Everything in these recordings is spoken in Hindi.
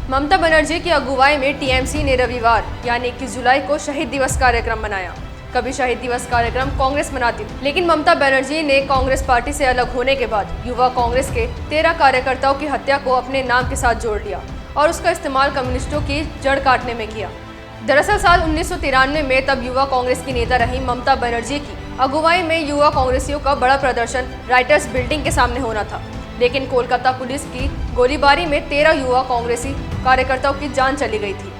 ममता बनर्जी की अगुवाई में टीएमसी ने रविवार यानी 21 जुलाई को शहीद दिवस कार्यक्रम मनाया। कभी शहीद दिवस कार्यक्रम कांग्रेस मनाती थी, लेकिन ममता बनर्जी ने कांग्रेस पार्टी से अलग होने के बाद युवा कांग्रेस के 13 कार्यकर्ताओं की हत्या को अपने नाम के साथ जोड़ लिया और उसका इस्तेमाल कम्युनिस्टों की जड़ काटने में किया। दरअसल साल 1993 में तब युवा कांग्रेस की नेता रही ममता बनर्जी की अगुवाई में युवा कांग्रेसियों का बड़ा प्रदर्शन राइटर्स बिल्डिंग के सामने होना था, लेकिन कोलकाता पुलिस की गोलीबारी में 13 युवा कांग्रेसी कार्यकर्ताओं की जान चली गई थी।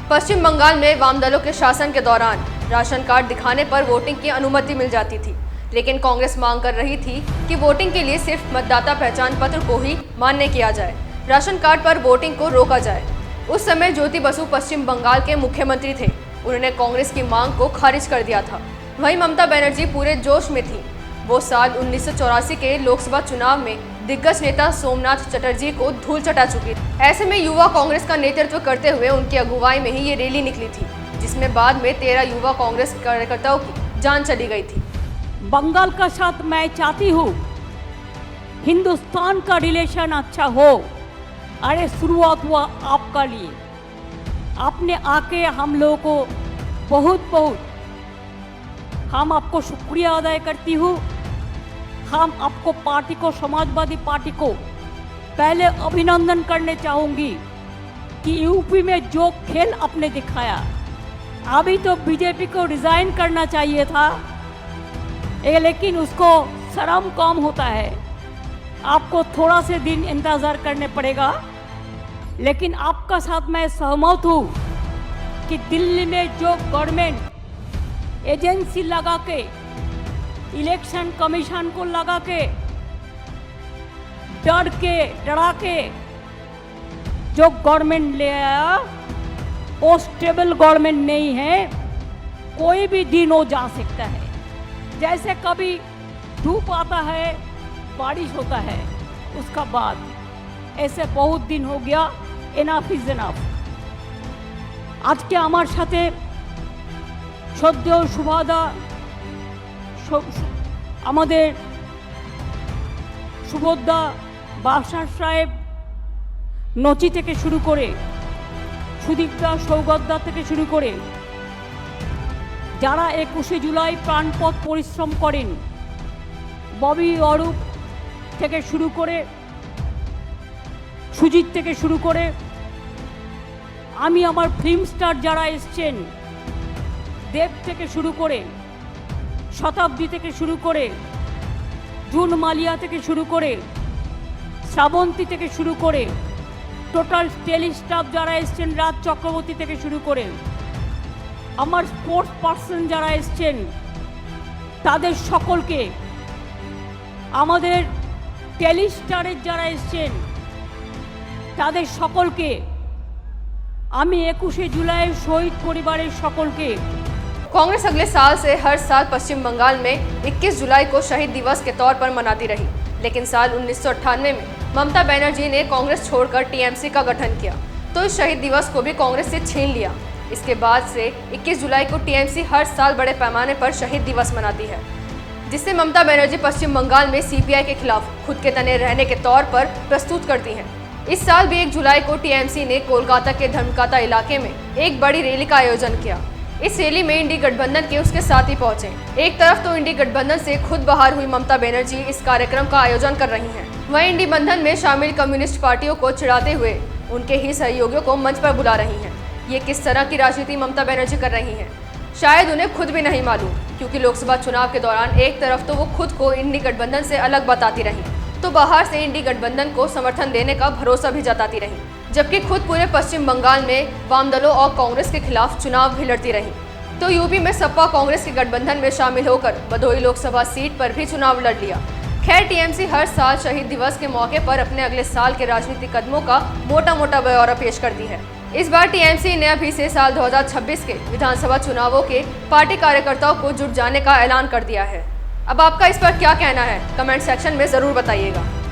पश्चिम बंगाल में वाम दलों के शासन के दौरान राशन कार्ड दिखाने पर वोटिंग की अनुमति मिल जाती थी, लेकिन कांग्रेस मांग कर रही थी कि वोटिंग के लिए सिर्फ मतदाता पहचान पत्र को ही मान्य किया जाए, राशन कार्ड पर वोटिंग को रोका जाए। उस समय ज्योति बसु पश्चिम बंगाल के मुख्यमंत्री थे, उन्होंने कांग्रेस की मांग को खारिज कर दिया था। वहीं ममता बनर्जी पूरे जोश में थी। वो साल 1984 के लोकसभा चुनाव में दिग्गज नेता सोमनाथ चटर्जी को धूल चटा चुकी थी। ऐसे में युवा कांग्रेस का नेतृत्व करते हुए उनकी अगुवाई में ही ये रैली निकली थी, जिसमें बाद में 13 युवा कांग्रेस कार्यकर्ताओं की जान चली गई थी। बंगाल का साथ मैं चाहती हूँ हिंदुस्तान का रिलेशन अच्छा हो। अरे शुरुआत हुआ आपका लिए, आपने आके हम लोगों को बहुत हम आपको शुक्रिया अदा करती हूँ। हम आपको पार्टी को, समाजवादी पार्टी को पहले अभिनंदन करने चाहूँगी कि यूपी में जो खेल आपने दिखाया, अभी तो बीजेपी को रिजाइन करना चाहिए था, लेकिन उसको शर्म कम होता है। आपको थोड़ा से दिन इंतज़ार करने पड़ेगा, लेकिन आपका साथ मैं सहमत हूँ कि दिल्ली में जो गवर्नमेंट एजेंसी लगा के, इलेक्शन कमीशन को लगा के, डरा के जो गवर्नमेंट ले आया, वो स्टेबल गवर्नमेंट नहीं है। कोई भी दिन हो जा सकता है, जैसे कभी धूप आता है, बारिश होता है, उसका बाद ऐसे बहुत दिन हो गया। Enough is enough. आज के আমার সাথে শ্রদ্ধেয় সুভাদা, আমাদের সুবোধদা, বাদশাহ সাহেব, নচি থেকে শুরু করে সুদীপদা, সৌগতদা থেকে শুরু করে যারা 21শে জুলাই প্রাণপণ পরিশ্রম করেন, ববি অরূপ থেকে শুরু করে, সুজিত থেকে শুরু করে, আমি আমার ফিল্ম স্টার যারা এসছেন, দেব থেকে শুরু করে, শতাব্দী থেকে শুরু করে, জুন মালিয়া থেকে শুরু করে, শ্রাবন্তী থেকে শুরু করে, টোটাল টেলি স্টাফ যারা এসছেন, রাজ চক্রবর্তী থেকে শুরু করে, আমার স্পোর্টস পার্সন যারা এসছেন, তাদের সকলকে, আমাদের টেলি স্টারের যারা এসছেন তাদের সকলকে, আমি 21শে जुलाई शहीद परिवार সকলকে। कांग्रेस अगले साल से हर साल पश्चिम बंगाल में 21 जुलाई को शहीद दिवस के तौर पर मनाती रही, लेकिन साल 1998 में ममता बनर्जी ने कांग्रेस छोड़कर टीएमसी का गठन किया, तो इस शहीद दिवस को भी कांग्रेस से छीन लिया। इसके बाद से 21 जुलाई को टीएमसी हर साल बड़े पैमाने पर शहीद दिवस मनाती है, जिससे ममता बनर्जी पश्चिम बंगाल में सीपीआई के खिलाफ खुद के तने रहने के तौर पर प्रस्तुत करती हैं। इस साल भी 1 जुलाई को टीएमसी ने कोलकाता के धर्मकाता इलाके में एक बड़ी रैली का आयोजन किया। इस रैली में इंडी गठबंधन के उसके साथी पहुंचे। एक तरफ तो इंडी गठबंधन से खुद बाहर हुई ममता बनर्जी इस कार्यक्रम का आयोजन कर रही हैं, वहीं इंडी बंधन में शामिल कम्युनिस्ट पार्टियों को चिढ़ाते हुए उनके ही सहयोगियों को मंच पर बुला रही हैं। ये किस तरह की राजनीति ममता बनर्जी कर रही हैं, शायद उन्हें खुद भी नहीं मालूम, क्योंकि लोकसभा चुनाव के दौरान एक तरफ तो वो खुद को इंडी गठबंधन से अलग बताती रही, तो बाहर से इंडी गठबंधन को समर्थन देने का भरोसा भी जताती रही, जबकि खुद पूरे पश्चिम बंगाल में वाम दलों और कांग्रेस के खिलाफ चुनाव भी लड़ती रही। तो यूपी में सपा कांग्रेस के गठबंधन में शामिल होकर भदोही लोकसभा सीट पर भी चुनाव लड़ लिया। खैर, टीएमसी हर साल शहीद दिवस के मौके पर अपने अगले साल के राजनीतिक कदमों का मोटा ब्यौरा पेश करती है। इस बार टीएमसी ने अभी से साल 2026 के विधानसभा चुनावों के पार्टी कार्यकर्ताओं को जुट जाने का ऐलान कर दिया है। अब आपका इस पर क्या कहना है, कमेंट सेक्शन में ज़रूर बताइएगा।